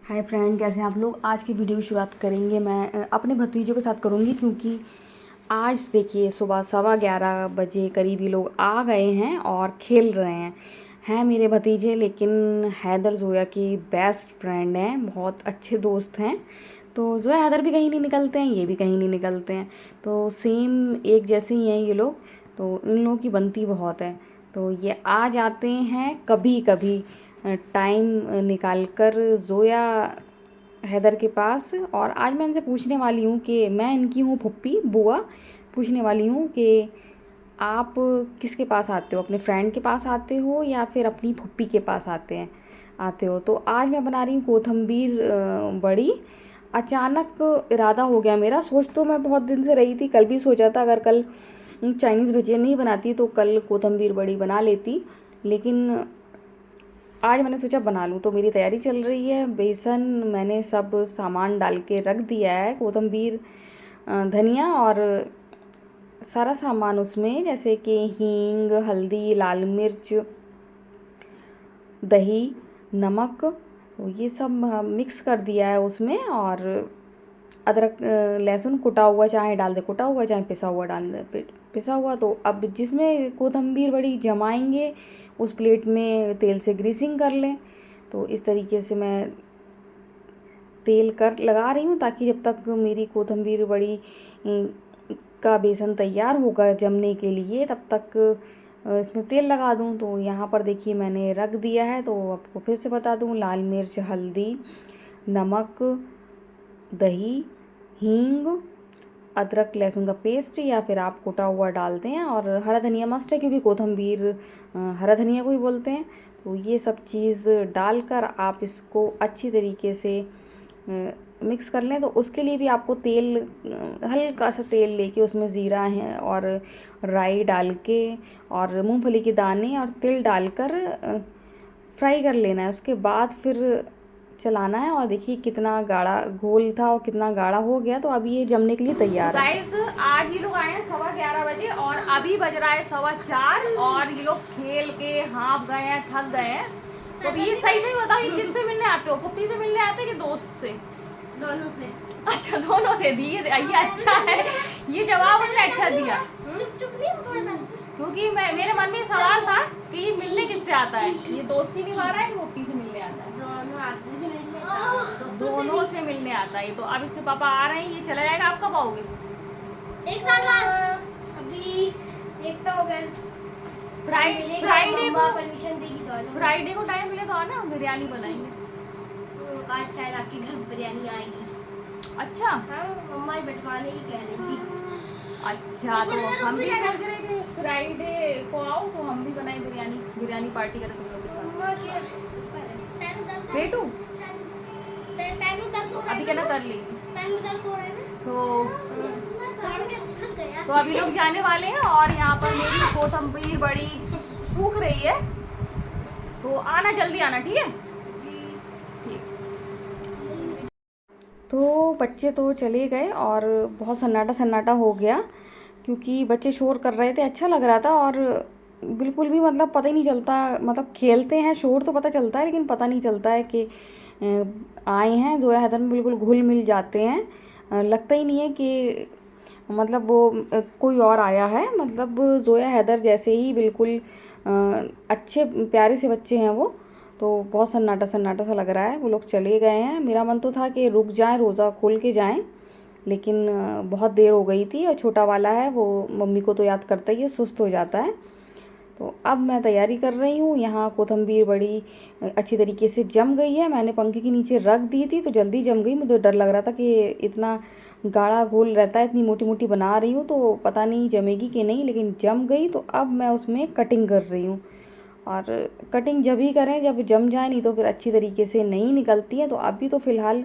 Hi friend, कैसे हैं आप लोग। आज की वीडियो की शुरुआत करेंगे मैं अपने भतीजों के साथ करूँगी, क्योंकि आज देखिए सुबह 11:15 बजे करीब ये लोग आ गए हैं और खेल रहे हैं मेरे भतीजे। लेकिन हैदर जोया की बेस्ट फ्रेंड हैं, बहुत अच्छे दोस्त हैं। तो जोया हैदर भी कहीं नहीं निकलते हैं, ये भी कहीं नहीं निकलते हैं, तो सेम एक जैसे ही हैं ये लोग। तो इन लोगों की बनती बहुत है। तो ये आ जाते हैं कभी कभी टाइम निकाल कर जोया हैदर के पास। और आज मैं इनसे पूछने वाली हूँ कि मैं इनकी हूँ फुप्पी बुआ, पूछने वाली हूँ कि आप किसके पास आते हो, अपने फ्रेंड के पास आते हो या फिर अपनी फुप्पी के पास आते हो। तो आज मैं बना रही हूँ कोथंबीर बड़ी। अचानक इरादा हो गया मेरा, सोच तो मैं बहुत दिन से रही थी, कल भी सोचा था अगर कल चाइनीज़ भजिया नहीं बनाती तो कल कोथंबीर बड़ी बना लेती। लेकिन आज मैंने सोचा बना लूँ, तो मेरी तैयारी चल रही है। बेसन मैंने सब सामान डाल के रख दिया है, कोतंबीर धनिया और सारा सामान उसमें, जैसे कि हींग, हल्दी, लाल मिर्च, दही, नमक, तो ये सब मिक्स कर दिया है उसमें। और अदरक लहसुन कुटा हुआ चाहे डाल दे, कुटा हुआ चाहे पिसा हुआ डाल दे, पिसा हुआ। तो अब जिसमें कोतंबीर बड़ी जमाएंगे उस प्लेट में तेल से ग्रीसिंग कर लें। तो इस तरीके से मैं तेल कर लगा रही हूँ, ताकि जब तक मेरी कोतंबीर बड़ी का बेसन तैयार होगा जमने के लिए तब तक इसमें तेल लगा दूँ। तो यहाँ पर देखिए मैंने रख दिया है। तो आपको फिर से बता दूँ, लाल मिर्च, हल्दी, नमक, दही, हींग, अदरक लहसुन का पेस्ट या फिर आप कुटा हुआ डालते हैं, और हरा धनिया मस्ट है क्योंकि कोथंबीर हरा धनिया को ही बोलते हैं। तो ये सब चीज़ डालकर आप इसको अच्छी तरीके से मिक्स कर लें। तो उसके लिए भी आपको तेल, हल्का सा तेल लेके उसमें ज़ीरा है और राई डाल के और मूंगफली के दाने और तिल डालकर फ्राई कर लेना है। उसके बाद फिर चलाना है। और देखिए कितना गाढ़ा घोल था और कितना गाढ़ा हो गया। तो अभी ये जमने के लिए तैयार है। गाइस, आज ये लोग आए हैं 11:15 बजे और अभी बज रहा है 4:15 और ये लोग खेल के हाँफ गए हैं, थक गए हैं। तो अभी ये सही सही बताओ, ये किससे मिलने आते हो? पुप्पी से मिलने आते हैं कि दोस्त से? दोनों से। अच्छा, दोनों से दिए। ये अच्छा है, ये जवाब उसने अच्छा दिया। चुप चुप नहीं बोलना। क्योंकि मेरे मन में सवाल था कि ये मिलने किससे आता है, ये दोस्ती निभा रहा है कि पुप्पी से मिलने आता है? दोनों आपसे से मिलने आता है, दोस्तों से दोनों भी। से मिलने आता है। तो अब इसके पापा आ रहे हैं, ये चला जाएगा। आप कब आओगे? 1 साल बाद। अभी देखता हूँ अगर फ्राइडे को परमिशन देगी तो आ जाऊंगा। फ्राइडे को टाइम मिले तो आना, बिरयानी बनाएंगे। आज शायद आपके घर बिरयानी आएगी। अच्छा। हाँ, मम्मा ही बैठवाने की कह रही थी। अच्छा, तो हम भी सोच रहे थे फ्राइडे को आओ तो हम भी बनाए बिरयानी पार्टी करें तुम लोग के साथ। मम्मा के बेटू पैर में दर्द हो रहा है। अभी क्या ना कर ली। पैर में दर्द हो रहा है ना। तो दौड़ के थक गया। तो अभी लोग जाने वाले हैं और यहाँ पर मेरी कोथंबीर बड़ी सूख रही है। तो आना, जल्दी आना, ठीक है? ठीक। तो बच्चे तो चले गए और बहुत सन्नाटा सन्नाटा हो गया, क्योंकि बच्चे शोर कर रहे थे। अच्छा लग रहा था और बिल्कुल भी मतलब पता ही नहीं चलता, मतलब खेलते हैं, शोर तो पता चलता है लेकिन पता नहीं चलता है कि आए हैं। जोया हैदर में बिल्कुल घुल मिल जाते हैं। लगता ही नहीं है कि मतलब वो कोई और आया है। मतलब जोया हैदर जैसे ही बिल्कुल अच्छे प्यारे से बच्चे हैं वो। तो बहुत सन्नाटा सन्नाटा सा लग रहा है। वो लोग चले गए हैं। मेरा मन तो था कि रुक जाएं, रोज़ा खोल के जाएं, लेकिन बहुत देर हो गई थी। और छोटा वाला है वो मम्मी को तो याद करता ही है, सुस्त हो जाता है। तो अब मैं तैयारी कर रही हूँ। यहाँ कोथंबीर बड़ी अच्छी तरीके से जम गई है। मैंने पंखे के नीचे रख दी थी तो जल्दी जम गई। मुझे डर लग रहा था कि इतना गाढ़ा घोल रहता है, इतनी मोटी मोटी बना रही हूँ तो पता नहीं जमेगी कि नहीं, लेकिन जम गई। तो अब मैं उसमें कटिंग कर रही हूँ। और कटिंग जब ही करें जब जम जाए, नहीं तो फिर अच्छी तरीके से नहीं निकलती है। तो अभी तो फ़िलहाल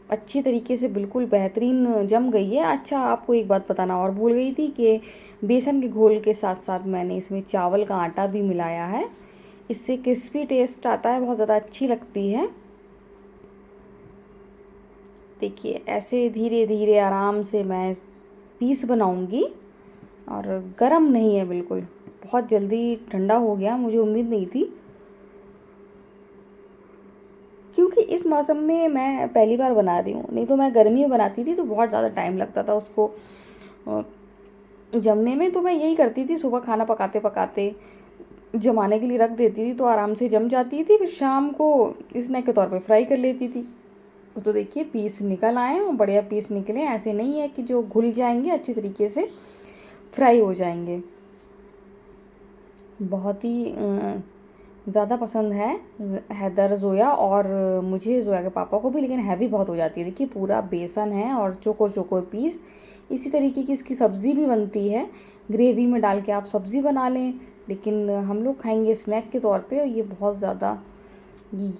अच्छी तरीके से बिल्कुल बेहतरीन जम गई है। अच्छा, आपको एक बात बताना और भूल गई थी कि बेसन के घोल के साथ साथ मैंने इसमें चावल का आटा भी मिलाया है। इससे क्रिस्पी टेस्ट आता है, बहुत ज़्यादा अच्छी लगती है। देखिए ऐसे धीरे धीरे आराम से मैं पीस बनाऊंगी। और गरम नहीं है बिल्कुल, बहुत जल्दी ठंडा हो गया, मुझे उम्मीद नहीं थी। क्योंकि इस मौसम में मैं पहली बार बना रही हूँ, नहीं तो मैं गर्मी में बनाती थी तो बहुत ज़्यादा टाइम लगता था उसको जमने में। तो मैं यही करती थी, सुबह खाना पकाते पकाते जमाने के लिए रख देती थी तो आराम से जम जाती थी, फिर शाम को स्नैक के तौर पे फ्राई कर लेती थी। तो देखिए पीस निकल आए और बढ़िया पीस निकले, ऐसे नहीं है कि जो घुल जाएंगे, अच्छी तरीके से फ्राई हो जाएंगे। बहुत ही ज़्यादा पसंद है हैदर जोया और मुझे जोया के पापा को भी, लेकिन हैवी बहुत हो जाती है। देखिए पूरा बेसन है और चोकोर चोकोर पीस। इसी तरीके की इसकी सब्ज़ी भी बनती है, ग्रेवी में डाल के आप सब्ज़ी बना लें, लेकिन हम लोग खाएंगे स्नैक के तौर पे। ये बहुत ज़्यादा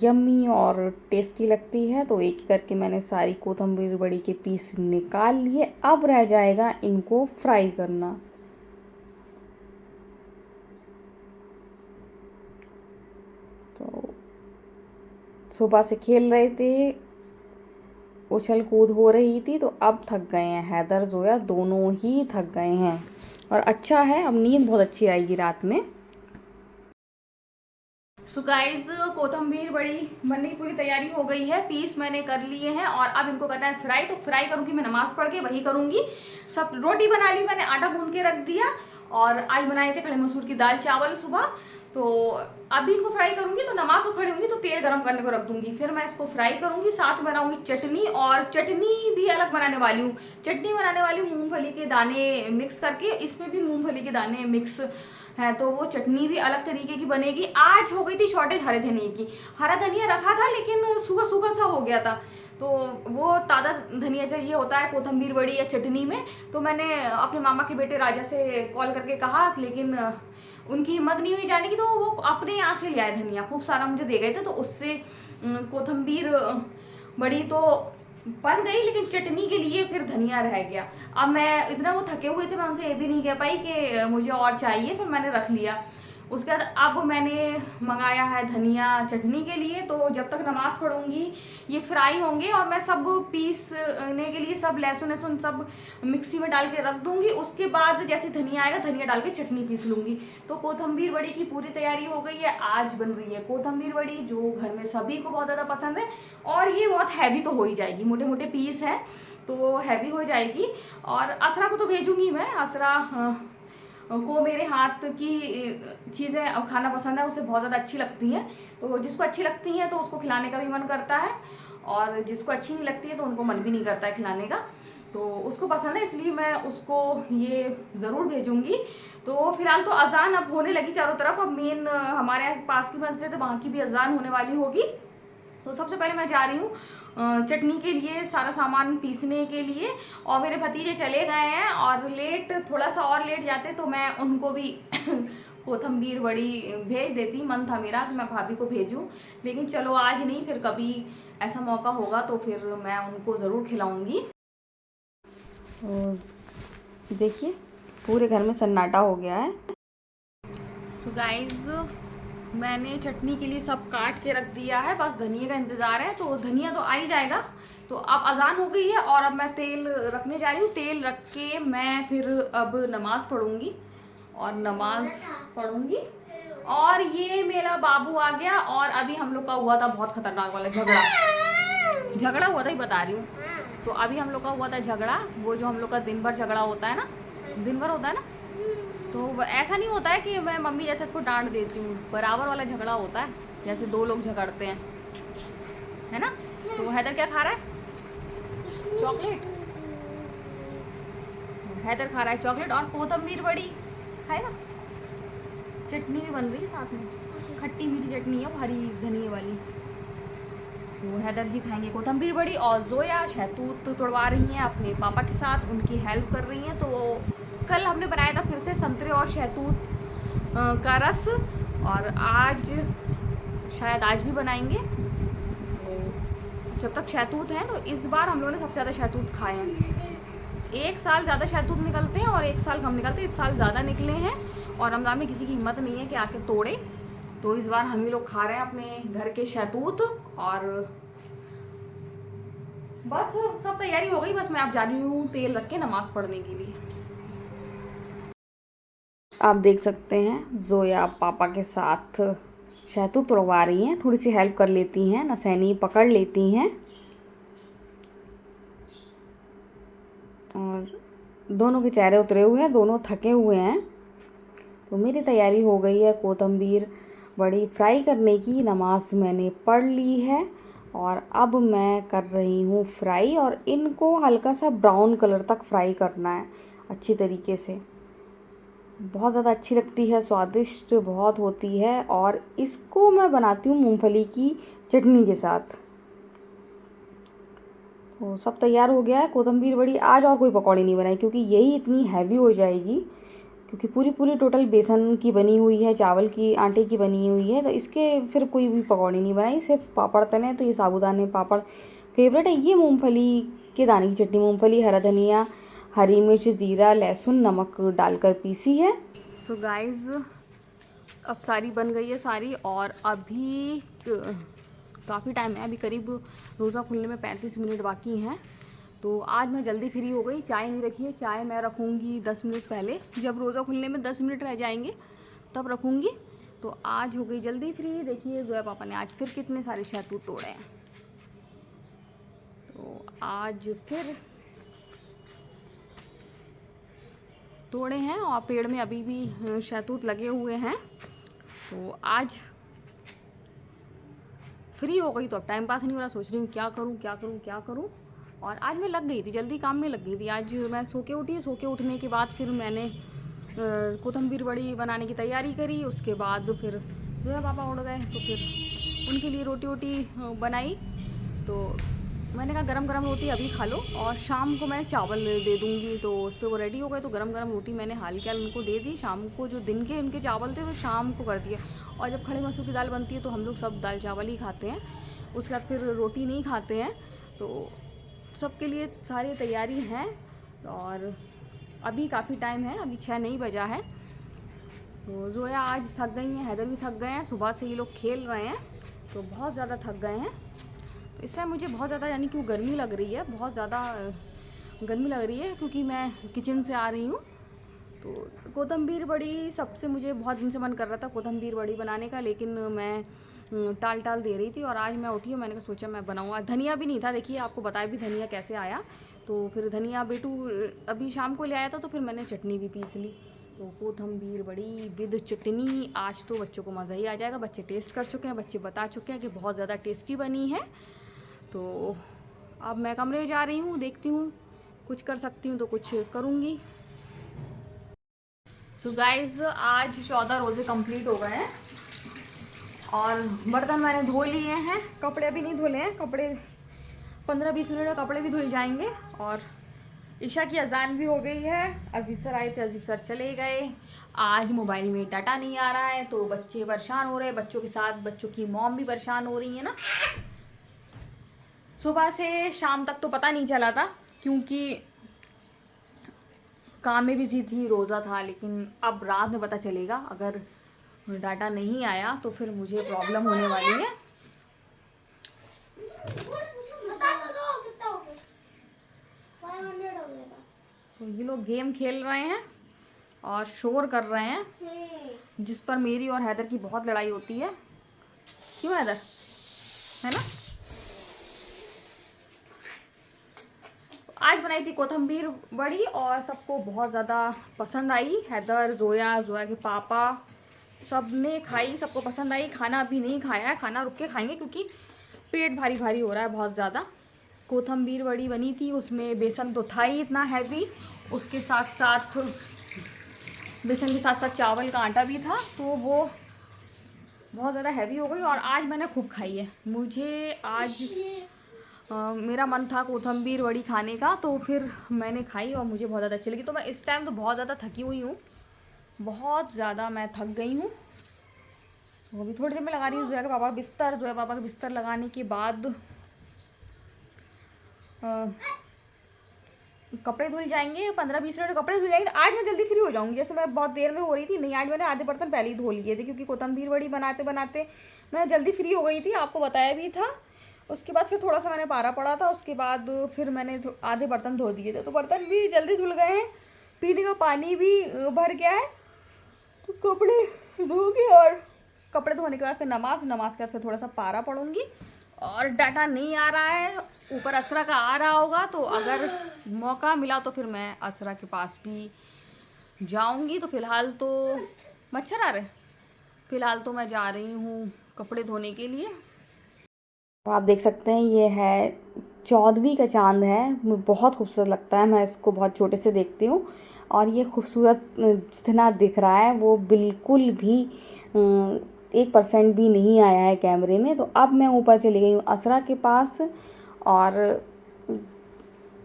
यम्मी और टेस्टी लगती है। तो एक एक करके मैंने सारी कोथिंबीर बड़ी के पीस निकाल लिए। अब रह जाएगा इनको फ्राई करना। तो सुबह से खेल रहे थे, उछल कूद हो रही थी, तो अब थक गए हैं। हैदर जोया दोनों ही थक गए हैं और अच्छा है, अब नींद बहुत अच्छी आएगी रात में। सो गाइज कोथिंबीर बड़ी बनने की पूरी तैयारी हो गई है, पीस मैंने कर लिए हैं और अब इनको करना है फ्राई। तो फ्राई करूंगी मैं नमाज पढ़ के, वही करूंगी। सब रोटी बना ली मैंने, आटा गूंद के रख दिया और आज बनाए थे खड़े मसूर की दाल चावल सुबह। तो अभी इनको फ्राई करूंगी, तो नमाज को खड़ी होंगी तो तेल गरम करने को रख दूंगी, फिर मैं इसको फ्राई करूंगी। साथ में बनाऊंगी चटनी, और चटनी भी अलग बनाने वाली हूँ। चटनी बनाने वाली हूँ मूंगफली के दाने मिक्स करके, इसमें भी मूंगफली के दाने मिक्स है, तो वो चटनी भी अलग तरीके की बनेगी। आज हो गई थी शॉर्टेज हरे धनिया की। हरा धनिया रखा था लेकिन सूखा सूखा सा हो गया था, तो वो ताज़ा धनिया चाहिए होता है कोथिंबीर बड़ी या चटनी में। तो मैंने अपने मामा के बेटे राजा से कॉल करके कहा, लेकिन उनकी हिम्मत नहीं हुई जाने की, तो वो अपने यहाँ से ले आए धनिया, खूब सारा मुझे दे गए थे। तो उससे कोथिंबीर बड़ी तो बन गई, लेकिन चटनी के लिए फिर धनिया रह गया। अब मैं इतना वो थके हुए थे, मैं उनसे ये भी नहीं कह पाई कि मुझे और चाहिए, फिर मैंने रख लिया। उसके बाद अब मैंने मंगाया है धनिया चटनी के लिए। तो जब तक नमाज पढ़ूंगी ये फ्राई होंगे और मैं सब पीसने के लिए सब लहसुन लहसुन सब मिक्सी में डाल के रख दूंगी। उसके बाद जैसे धनिया आएगा धनिया डाल के चटनी पीस लूंगी। तो कोथिंबीर बड़ी की पूरी तैयारी हो गई है। आज बन रही है कोथिंबीर बड़ी, जो घर में सभी को बहुत ज़्यादा पसंद है, और ये बहुत हैवी तो हो ही जाएगी, मोटे मोटे पीस है तो हैवी हो जाएगी। और असरा को तो भेजूंगी मैं, असरा को मेरे हाथ की चीज़ें खाना पसंद है, उसे बहुत ज़्यादा अच्छी लगती हैं। तो जिसको अच्छी लगती हैं तो उसको खिलाने का भी मन करता है, और जिसको अच्छी नहीं लगती है तो उनको मन भी नहीं करता है खिलाने का। तो उसको पसंद है, इसलिए मैं उसको ये ज़रूर भेजूंगी। तो फिलहाल तो अजान अब होने लगी चारों तरफ। अब मेन हमारे पास की मस्जिद है, वहाँ की भी अजान होने वाली होगी। तो सबसे पहले मैं जा रही हूँ चटनी के लिए सारा सामान पीसने के लिए। और मेरे भतीजे चले गए हैं, और लेट थोड़ा सा और लेट जाते तो मैं उनको भी कोथिंबीर बड़ी भेज देती। मन था मेरा कि मैं भाभी को भेजूं, लेकिन चलो आज नहीं, फिर कभी ऐसा मौका होगा तो फिर मैं उनको ज़रूर खिलाऊंगी। और देखिए पूरे घर में सन्नाटा हो गया है। सो गाइस मैंने चटनी के लिए सब काट के रख दिया है, बस धनिया का इंतज़ार है। तो धनिया तो आ ही जाएगा। तो अब अजान हो गई है और अब मैं तेल रखने जा रही हूँ। तेल रख के मैं फिर अब नमाज़ पढ़ूंगी, और नमाज पढ़ूंगी। और ये मेरा बाबू आ गया, और अभी हम लोग का हुआ था बहुत खतरनाक वाला झगड़ा हुआ था, ही बता रही हूँ। तो अभी हम लोग का हुआ था झगड़ा, वो जो हम लोग का दिन भर झगड़ा होता है ना, दिन भर होता है ना, तो ऐसा नहीं होता है कि मैं मम्मी जैसे इसको डांट देती हूँ, बराबर वाला झगड़ा होता है, जैसे दो लोग झगड़ते हैं, है ना। तो हैदर क्या खा रहा है? चॉकलेट। हैदर खा रहा है चॉकलेट और कोथिंबीर बड़ी खाएगा। चटनी भी बन रही है साथ में, खट्टी मीठी चटनी है, हरी धनिया वाली। तो हैदर जी खाएंगे कोथिंबीर बड़ी, और जोया शहतूत तोड़वा रही हैं अपने पापा के साथ, उनकी हेल्प कर रही हैं। तो कल हमने बनाया था फिर से संतरे और शहतूत का रस, और आज शायद आज भी बनाएंगे। तो जब तक शहतूत हैं, तो इस बार हम लोगों ने सबसे ज़्यादा शहतूत खाए हैं। एक साल ज़्यादा शहतूत निकलते हैं और एक साल कम निकलते हैं। इस साल ज़्यादा निकले हैं, और रमज़ान में किसी की हिम्मत नहीं है कि आके तोड़े। तो इस बार हम ही लोग खा रहे हैं अपने घर के शहतूत। और बस सब तैयारी हो गई, बस मैं अब जा रही हूँ तेल रख के नमाज़ पढ़ने के लिए। आप देख सकते हैं जोया पापा के साथ शहतूत तोड़वा रही हैं, थोड़ी सी हेल्प कर लेती हैं, नसैनी पकड़ लेती हैं। और दोनों के चेहरे उतरे हुए हैं, दोनों थके हुए हैं। तो मेरी तैयारी हो गई है कोतंबीर बड़ी फ्राई करने की। नमाज मैंने पढ़ ली है और अब मैं कर रही हूँ फ्राई, और इनको हल्का सा ब्राउन कलर तक फ्राई करना है अच्छी तरीके से। बहुत ज़्यादा अच्छी लगती है, स्वादिष्ट बहुत होती है। और इसको मैं बनाती हूँ मूंगफली की चटनी के साथ। तो सब तैयार हो गया है कोतंबीर बड़ी। आज और कोई पकौड़ी नहीं बनाई क्योंकि यही इतनी हैवी हो जाएगी, क्योंकि पूरी टोटल बेसन की बनी हुई है, चावल की आटे की बनी हुई है। तो इसके फिर कोई भी पकौड़ी नहीं बनाई, सिर्फ पापड़ तले। तो ये साबूदाने पापड़ फेवरेट है। ये मूंगफली के दाने की चटनी मूंगफली, हरा धनिया, हरी मिर्च, जीरा, लहसुन, नमक डालकर पीसी है। सो गाइस, अब सारी बन गई है सारी, और अभी काफ़ी टाइम है, अभी करीब रोज़ा खुलने में 35 मिनट बाकी हैं। तो आज मैं जल्दी फ्री हो गई। चाय नहीं रखी है, चाय मैं रखूँगी 10 मिनट पहले, जब रोज़ा खुलने में 10 मिनट रह जाएंगे तब रखूँगी। तो आज हो गई जल्दी फ्री। देखिए जोया पापा ने आज फिर कितने सारे शहतूत तोड़े हैं। तो आज फिर तोड़े हैं, और पेड़ में अभी भी शहतूत लगे हुए हैं। तो आज फ्री हो गई तो अब टाइम पास नहीं हो रहा, सोच रही हूँ क्या करूँ। और आज मैं लग गई थी, जल्दी काम में लग गई थी। आज मैं सो के उठी, सो के उठने के बाद फिर मैंने कोतंबीर बड़ी बनाने की तैयारी करी। उसके बाद फिर जो है पापा उड़ गए, तो फिर उनके लिए रोटी वोटी बनाई। तो मैंने कहा गरम गरम रोटी अभी खा लो, और शाम को मैं चावल दे दूँगी। तो उस पर वो रेडी हो गए, तो गरम गरम रोटी मैंने हाल के हाल उनको दे दी। शाम को जो दिन के उनके चावल थे वो शाम को कर दिए। और जब खड़े मसूर की दाल बनती है तो हम लोग सब दाल चावल ही खाते हैं, उसके बाद फिर रोटी नहीं खाते हैं। तो सबके लिए सारी तैयारी हैं, और अभी काफ़ी टाइम है, अभी 6 नहीं बजा है। तो जोया आज थक गई हैं, हैदर भी थक गए हैं, सुबह से ये लोग खेल रहे हैं तो बहुत ज़्यादा थक गए हैं। तो इस टाइम मुझे बहुत ज़्यादा यानी कि गर्मी लग रही है, बहुत ज़्यादा गर्मी लग रही है, क्योंकि मैं किचन से आ रही हूँ। तो कोतंबीर बड़ी सबसे मुझे बहुत दिन से मन कर रहा था कोतंबीर बड़ी बनाने का, लेकिन मैं टाल दे रही थी। और आज मैं उठी हूँ, मैंने कहा सोचा मैं बनाऊँ। आज धनिया भी नहीं था, देखिए आपको बताया भी धनिया कैसे आया। तो फिर धनिया बेटू अभी शाम को ले आया था, तो फिर मैंने चटनी भी पीस ली। तो कोतंबीर बड़ी विद चटनी, आज तो बच्चों को मज़ा ही आ जाएगा। बच्चे टेस्ट कर चुके हैं, बच्चे बता चुके हैं कि बहुत ज़्यादा टेस्टी बनी है। तो अब मैं कमरे जा रही हूँ, देखती हूँ कुछ कर सकती हूँ तो कुछ करूँगी। सो गाइज, आज 14 रोज़े कंप्लीट हो गए हैं, और बर्तन मैंने धो लिए हैं, कपड़े अभी नहीं धुले हैं। कपड़े 15-20 मिनट में कपड़े भी धुल जाएंगे। और ईशा की अजान भी हो गई है। अजीज सर आए थे, अजीज सर चले गए। आज मोबाइल में डाटा नहीं आ रहा है, तो बच्चे परेशान हो रहे हैं। बच्चों के साथ बच्चों की मॉम भी परेशान हो रही है ना। सुबह से शाम तक तो पता नहीं चला था, क्योंकि काम में बिजी थी, रोज़ा था। लेकिन अब रात में पता चलेगा, अगर डाटा नहीं आया तो फिर मुझे प्रॉब्लम होने वाली है। तो ये लोग गेम खेल रहे हैं और शोर कर रहे हैं, जिस पर मेरी और हैदर की बहुत लड़ाई होती है। क्यों हैदर, है ना। आज बनाई थी कोतंबीर बड़ी, और सबको बहुत ज़्यादा पसंद आई। हैदर, जोया के पापा सब ने खाई, सबको पसंद आई। खाना अभी नहीं खाया है, खाना रुक के खाएंगे, क्योंकि पेट भारी भारी हो रहा है बहुत ज़्यादा। कोतंबीर बड़ी बनी थी, उसमें बेसन तो था ही इतना हैवी, उसके साथ साथ बेसन के साथ साथ चावल का आटा भी था, तो वो बहुत ज़्यादा हैवी हो गई। और आज मैंने खूब खाई है। मुझे आज मेरा मन था कोतंबीर बड़ी खाने का, तो फिर मैंने खाई और मुझे बहुत ज़्यादा अच्छी लगी। तो मैं इस टाइम तो बहुत ज़्यादा थकी हुई हूँ, बहुत ज़्यादा मैं थक गई हूँ। तो अभी थोड़ी देर में लगा रही हूँ जोया के पापा का बिस्तर। जोया पापा का बिस्तर लगाने के बाद कपड़े धुल जाएंगे, 15-20 मिनट कपड़े धुल जाएंगे। आज मैं जल्दी फ्री हो जाऊँगी, जैसे मैं बहुत देर में हो रही थी। नहीं, आज मैंने आधे बर्तन पहले ही धो लिए थे, क्योंकि कोतंबीर बड़ी बनाते बनाते मैं जल्दी फ्री हो गई थी, आपको बताया भी था। उसके बाद फिर थोड़ा सा मैंने पारा पड़ा था, उसके बाद फिर मैंने आधे बर्तन धो दिए थे, तो बर्तन भी जल्दी धुल गए हैं। पीने का पानी भी भर गया है, तो कपड़े धो के और कपड़े धोने के बाद फिर नमाज के बाद फिर थोड़ा सा पारा पढ़ूंगी। और डाटा नहीं आ रहा है, ऊपर असरा का आ रहा होगा, तो अगर मौका मिला तो फिर मैं असरा के पास भी जाऊंगी। तो फिलहाल तो मच्छर आ रहे, फिलहाल तो मैं जा रही हूँ कपड़े धोने के लिए। तो आप देख सकते हैं ये है 14वीं का चांद है, बहुत खूबसूरत लगता है, मैं इसको बहुत छोटे से देखती हूँ। और ये खूबसूरत जितना दिख रहा है वो बिल्कुल भी 1% भी नहीं आया है कैमरे में। तो अब मैं ऊपर चली गई हूँ असरा के पास, और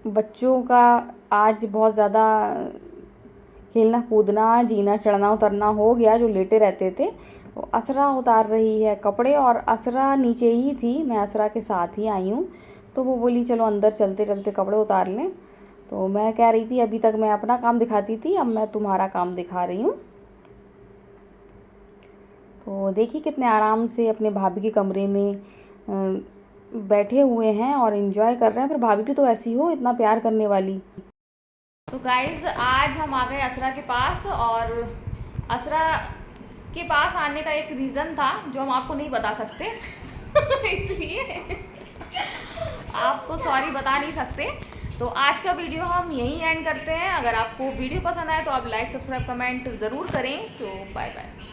बच्चों का आज बहुत ज़्यादा खेलना कूदना, जीना चढ़ना उतरना हो गया, जो लेटे रहते थे। तो असरा उतार रही है कपड़े, और असरा नीचे ही थी, मैं असरा के साथ ही आई हूँ। तो वो बोली चलो अंदर चलते चलते कपड़े उतार लें। तो मैं कह रही थी अभी तक मैं अपना काम दिखाती थी, अब मैं तुम्हारा काम दिखा रही हूँ। तो देखिए कितने आराम से अपने भाभी के कमरे में बैठे हुए हैं और एंजॉय कर रहे हैं। पर भाभी भी तो ऐसी हो, इतना प्यार करने वाली। तो गाइज आज हम आ गए असरा के पास, और असरा के पास आने का एक रीज़न था जो हम आपको नहीं बता सकते इसलिए आपको सॉरी बता नहीं सकते। तो आज का वीडियो हम यहीं एंड करते हैं। अगर आपको वीडियो पसंद आए तो आप लाइक, सब्सक्राइब, कमेंट ज़रूर करें। सो बाय बाय।